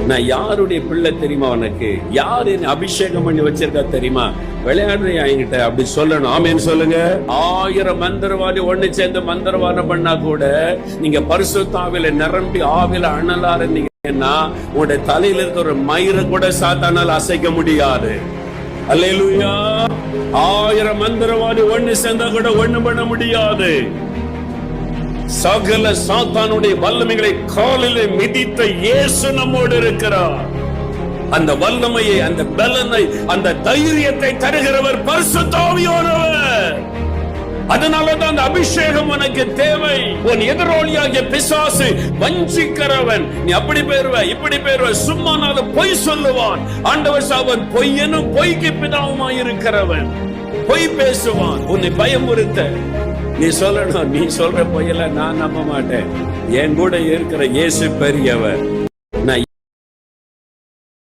நான் யாருடைய பிள்ளை தெரியுமா? உனக்கு யார் என்ன அபிஷேகம் பண்ணி வச்சிருக்கா தெரியுமா? விளையாடுறியா என்கிட்ட? அப்படி சொல்லணும். ஆமேன்னு சொல்லுங்க. 1000 மந்திரவாதி ஒண்ணு சேர்ந்து மந்திரவாதம் பண்ணா கூட நீங்க பரிசுத்த ஆவியில நிரம்பி ஆவியில அனலா இருந்தீங்கன்னா உங்களுடைய தலையில இருக்க ஒரு மயிரை கூட சாத்தானால் அசைக்க முடியாது. அல்லேலூயா. 1000 மந்திரவாதி ஒண்ணு சேர்ந்தா கூட ஒண்ணு பண்ண முடியாது. சகல சாத்தானுடைய வல்லமைகளை காலிலே மிதித்த இயேசு நம்மோடு இருக்கிறார். அந்த வல்லமையை, அந்த பலனை, அந்த தைரியத்தை தருகிறவர் பரிசுத்த ஆவியானவர். அதனாலதான் அந்த அபிஷேகம் உனக்கு தேவை. உன் எதிராளியாகிய பிசாசு வஞ்சிக்கிறவன். நீ அப்படி பேருவ, இப்படி பேருவ, சும்மானாலும் பொய் சொல்லுவான். ஆண்டவர் அவன் பொய்யனும் பொய்க்கு பிதாவுமாய் இருக்கிறவன். பொய் பேசுவான் உன்னை பயமுறுத்த. நீ சொல்லணும், நீ சொல்ற பொய்யெல்லாம் நான் நம்ப மாட்டேன். என் கூட இருக்கிற இயேசு பெரியவர்.